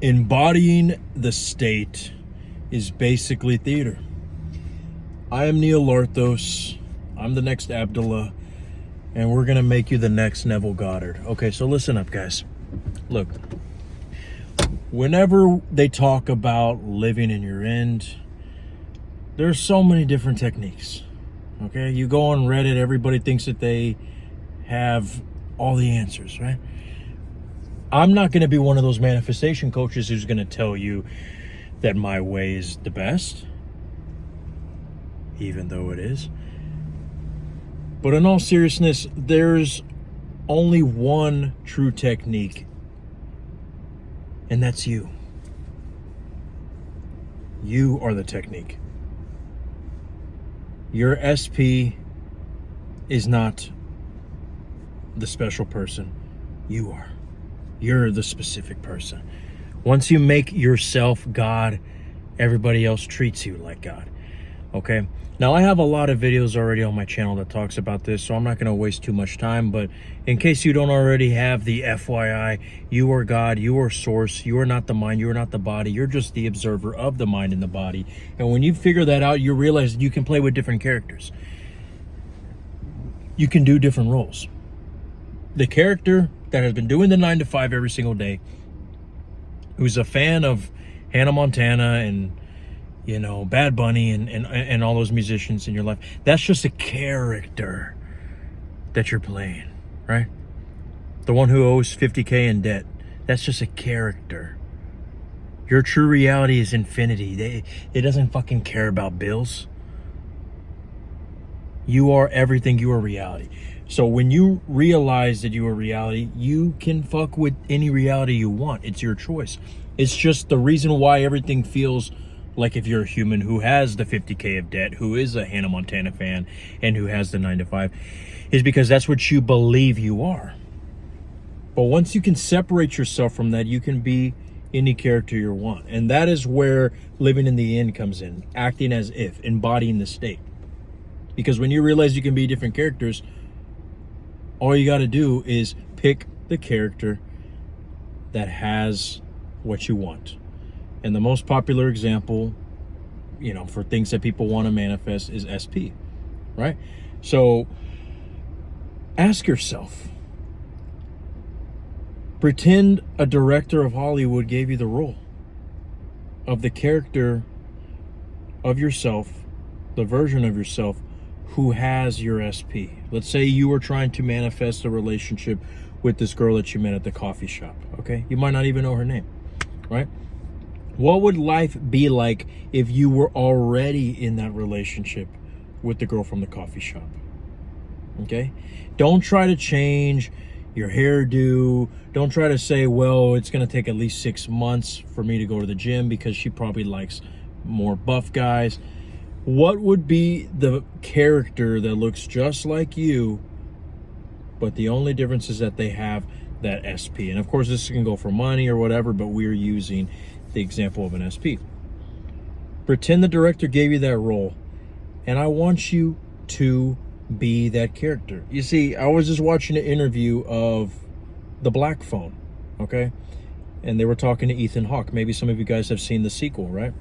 Embodying the state is basically theater. I am Neil Larthos. I'm the next Abdullah, and we're going to make you the next Neville Goddard. Okay, so listen up, guys. Look, whenever they talk about living in your end, there's so many different techniques. Okay, you go on Reddit, everybody thinks that they have all the answers, right? I'm not going to be one of those manifestation coaches who's going to tell you that my way is the best, even though it is. But in all seriousness, there's only one true technique, and that's you. You are the technique. Your SP is not the special person. You are. You're the specific person. Once you make yourself God, everybody else treats you like God. Okay? Now, I have a lot of videos already on my channel that talks about this, so I'm not going to waste too much time. But in case you don't already have the FYI, you are God, you are source, you are not the mind, you are not the body, you're just the observer of the mind and the body. And when you figure that out, you realize that you can play with different characters. You can do different roles. The character that has been doing the 9 to 5 every single day, who's a fan of Hannah Montana and, you know, Bad Bunny and all those musicians in your life, that's just a character that you're playing, right? The one who owes 50K in debt, that's just a character. Your true reality is infinity. It doesn't fucking care about bills. You are everything. You are reality. So when you realize that you are reality, you can fuck with any reality you want. It's your choice. It's just the reason why everything feels like, if you're a human who has the 50K of debt, who is a Hannah Montana fan, and who has the 9 to 5, is because that's what you believe you are. But once you can separate yourself from that, you can be any character you want. And that is where living in the end comes in. Acting as if, embodying the state. Because when you realize you can be different characters, all you got to do is pick the character that has what you want. And the most popular example, you know, for things that people want to manifest is SP, right? So ask yourself, pretend a director of Hollywood gave you the role of the character of yourself, the version of yourself who has your SP. Let's say you were trying to manifest a relationship with this girl that you met at the coffee shop, okay? You might not even know her name, right? What would life be like if you were already in that relationship with the girl from the coffee shop, okay? Don't try to change your hairdo. Don't try to say, well, it's going to take at least 6 months for me to go to the gym because she probably likes more buff guys. What would be the character that looks just like you, but the only difference is that they have that SP? And of course, this can go for money or whatever, but we're using the example of an SP. Pretend the director gave you that role, and I want you to be that character. You see, I was just watching an interview of The Black Phone, okay? And they were talking to Ethan Hawke. Maybe some of you guys have seen the sequel, right?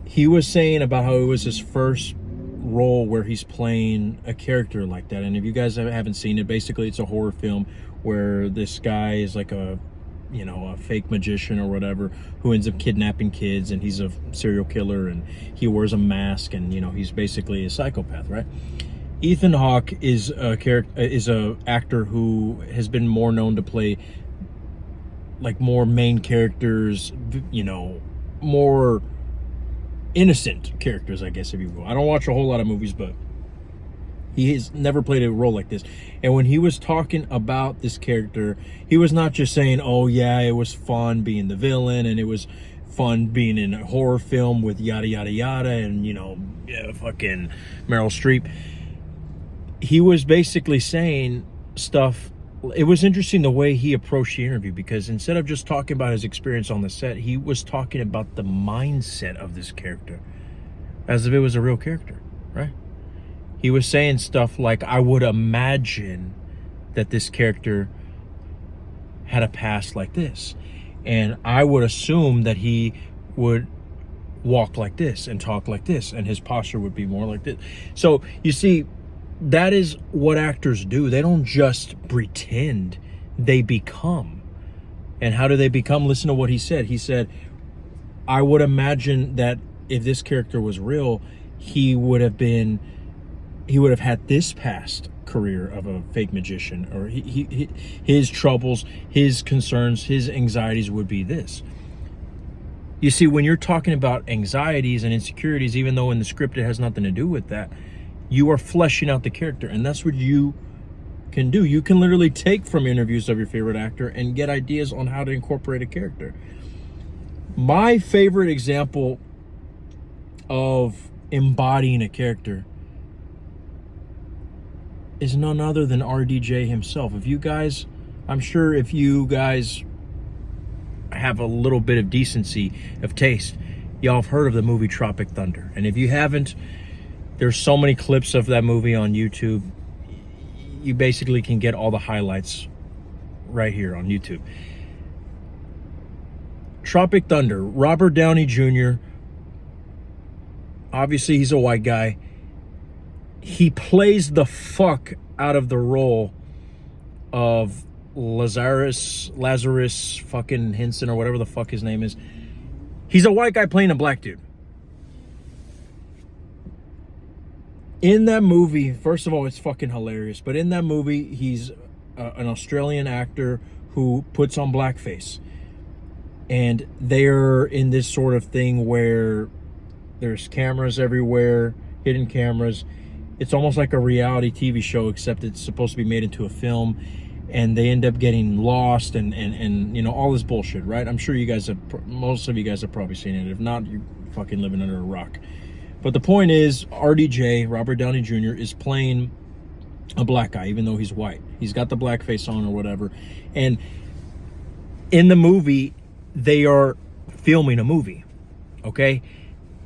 He was saying about how it was his first role where he's playing a character like that. And if you guys haven't seen it, basically it's a horror film where this guy is like a, you know, a fake magician or whatever who ends up kidnapping kids, and he's a serial killer, and he wears a mask, and, you know, he's basically a psychopath, right? Ethan Hawke is a actor who has been more known to play like more main characters, you know, more innocent characters, I guess, if you will. I don't watch a whole lot of movies, but he has never played a role like this. And when he was talking about this character, he was not just saying, oh yeah, it was fun being the villain, and it was fun being in a horror film with yada yada yada, and, you know, yeah, fucking Meryl Streep. He was basically saying stuff. It was interesting the way he approached the interview, because instead of just talking about his experience on the set, he was talking about the mindset of this character as if it was a real character, right? He was saying stuff like, I would imagine that this character had a past like this. And I would assume that he would walk like this and talk like this, and his posture would be more like this. So you see, that is what actors do. They don't just pretend, they become. And how do they become? Listen to what he said. He said, I would imagine that if this character was real, he would have had this past career of a fake magician, or his troubles, his concerns, his anxieties would be this. You see, when you're talking about anxieties and insecurities, even though in the script it has nothing to do with that, you are fleshing out the character. And that's what you can do. You can literally take from interviews of your favorite actor and get ideas on how to incorporate a character. My favorite example of embodying a character is none other than RDJ himself. I'm sure if you guys have a little bit of decency of taste, y'all have heard of the movie Tropic Thunder. And if you haven't, there's so many clips of that movie on YouTube. You basically can get all the highlights right here on YouTube. Tropic Thunder, Robert Downey Jr., obviously he's a white guy. He plays the fuck out of the role of Lazarus fucking Henson, or whatever the fuck his name is. He's a white guy playing a black dude. In that movie, first of all, it's fucking hilarious. But in that movie, he's an Australian actor who puts on blackface. And they're in this sort of thing where there's cameras everywhere, hidden cameras. It's almost like a reality TV show, except it's supposed to be made into a film. And they end up getting lost and you know, all this bullshit, right? I'm sure most of you guys have probably seen it. If not, you're fucking living under a rock. But the point is, RDJ, Robert Downey Jr., is playing a black guy, even though he's white. He's got the blackface on or whatever. And in the movie, they are filming a movie, okay?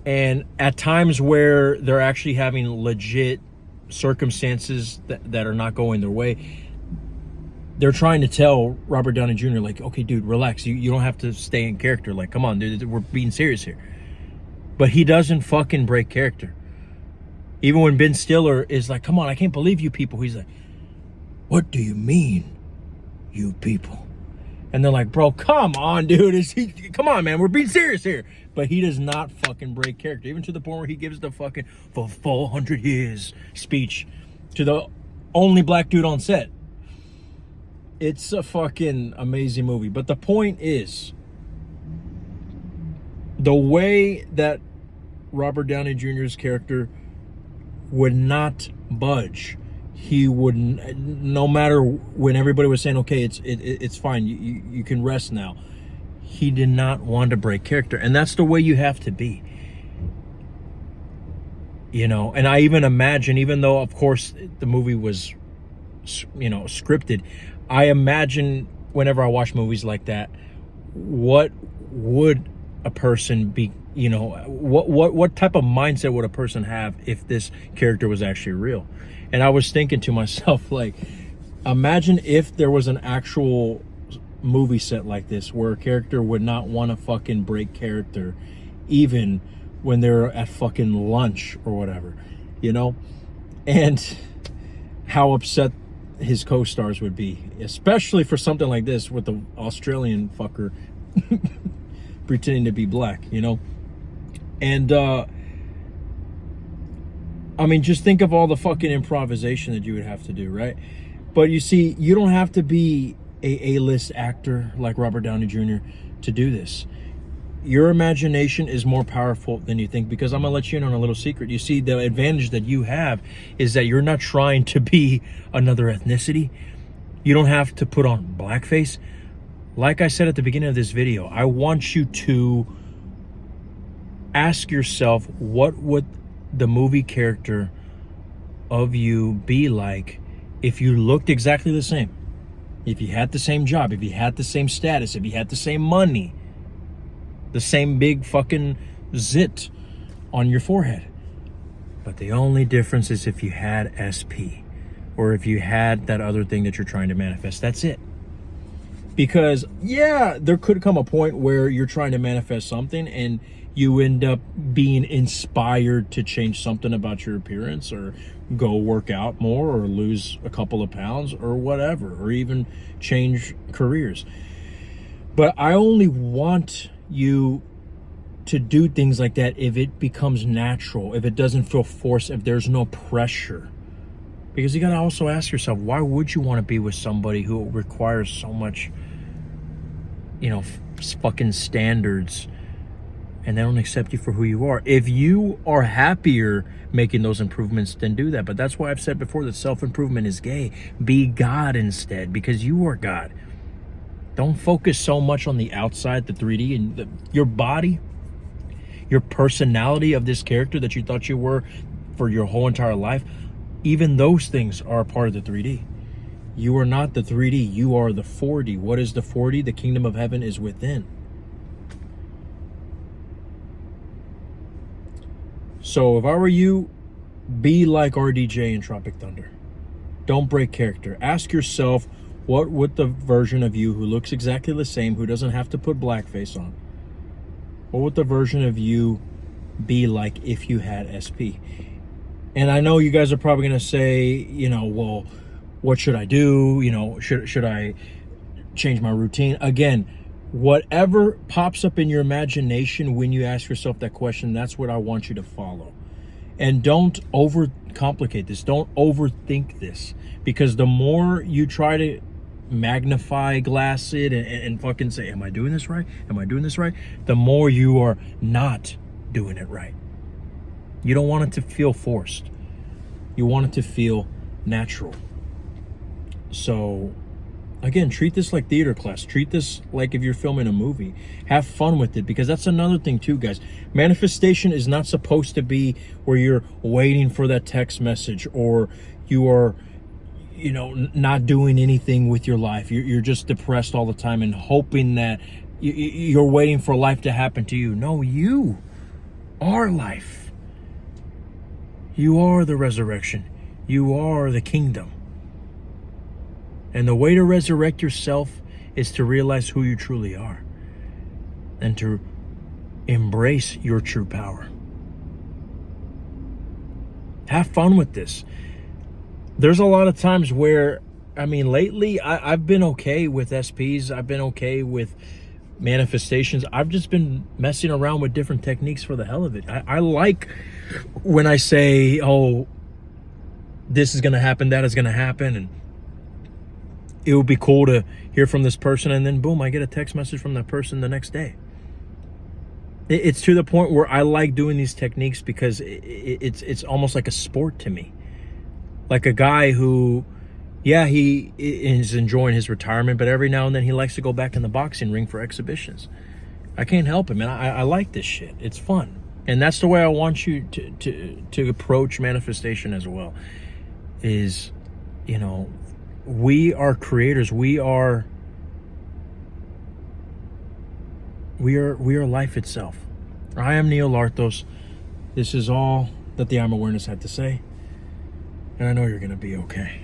And at times where they're actually having legit circumstances that are not going their way, they're trying to tell Robert Downey Jr., like, okay, dude, relax. You don't have to stay in character. Like, come on, dude, we're being serious here. But he doesn't fucking break character. Even when Ben Stiller is like, come on, I can't believe you people. He's like, what do you mean, you people? And they're like, bro, come on, dude. Come on, man, we're being serious here. But he does not fucking break character. Even to the point where he gives the fucking for 400 years speech to the only black dude on set. It's a fucking amazing movie. But the point is, the way that Robert Downey Jr.'s character would not budge. He wouldn't, no matter when everybody was saying, okay, it's fine, you can rest now. He did not want to break character. And that's the way you have to be. You know, and I even imagine, even though, of course, the movie was, you know, scripted, I imagine whenever I watch movies like that, what would a person be, you know, what type of mindset would a person have if this character was actually real? And I was thinking to myself, like, imagine if there was an actual movie set like this where a character would not want to fucking break character even when they're at fucking lunch or whatever, you know? And how upset his co-stars would be, especially for something like this with the Australian fucker pretending to be black, you know? And I mean, just think of all the fucking improvisation that you would have to do, right? But you see, you don't have to be a A-list actor like Robert Downey Jr. to do this. Your imagination is more powerful than you think, because I'm gonna let you in on a little secret. You see, the advantage that you have is that you're not trying to be another ethnicity. You don't have to put on blackface. Like I said at the beginning of this video, I want you to ask yourself, what would the movie character of you be like if you looked exactly the same? If you had the same job, if you had the same status, if you had the same money, the same big fucking zit on your forehead. But the only difference is if you had SP, or if you had that other thing that you're trying to manifest. That's it. Because, yeah, there could come a point where you're trying to manifest something and you end up being inspired to change something about your appearance, or go work out more, or lose a couple of pounds, or whatever, or even change careers. But I only want you to do things like that if it becomes natural, if it doesn't feel forced, if there's no pressure. Because you got to also ask yourself, why would you want to be with somebody who requires so much, fucking standards, and they don't accept you for who you are? If you are happier making those improvements, then do that. But that's why I've said before that self-improvement is gay. Be God instead, because you are God. Don't focus so much on the outside, the 3D, and your body, your personality of this character that you thought you were for your whole entire life. Even those things are a part of the 3D. You are not the 3D. You are the 4D. What is the 4D? The kingdom of heaven is within. So if I were you, be like RDJ in Tropic Thunder. Don't break character. Ask yourself, what would the version of you who looks exactly the same, who doesn't have to put blackface on, what would the version of you be like if you had SP? And I know you guys are probably going to say, well, what should I do? Should I change my routine? Again, whatever pops up in your imagination when you ask yourself that question, that's what I want you to follow. And don't overcomplicate this. Don't overthink this. Because the more you try to magnify glass it and fucking say, am I doing this right? Am I doing this right? The more you are not doing it right. You don't want it to feel forced. You want it to feel natural. So, again, treat this like theater class. Treat this like if you're filming a movie. Have fun with it, because that's another thing too, guys. Manifestation is not supposed to be where you're waiting for that text message, or you are, not doing anything with your life. You're just depressed all the time and hoping that you're waiting for life to happen to you. No, you are life. You are the resurrection. You are the kingdom. And the way to resurrect yourself is to realize who you truly are and to embrace your true power. Have fun with this. There's a lot of times where, lately I've been okay with SPs. I've been okay with manifestations. I've just been messing around with different techniques for the hell of it. I like when I say, oh, this is going to happen, that is going to happen, and it would be cool to hear from this person, and then boom, I get a text message from that person the next day. It's to the point where I like doing these techniques because it's almost like a sport to me. Like a guy who, he is enjoying his retirement, but every now and then he likes to go back in the boxing ring for exhibitions. I can't help it, man. I like this shit. It's fun. And that's the way I want you to approach manifestation as well. Is, we are creators. We are life itself. I am Neil Larthos. This is all that the I'm Awareness had to say. And I know you're going to be okay.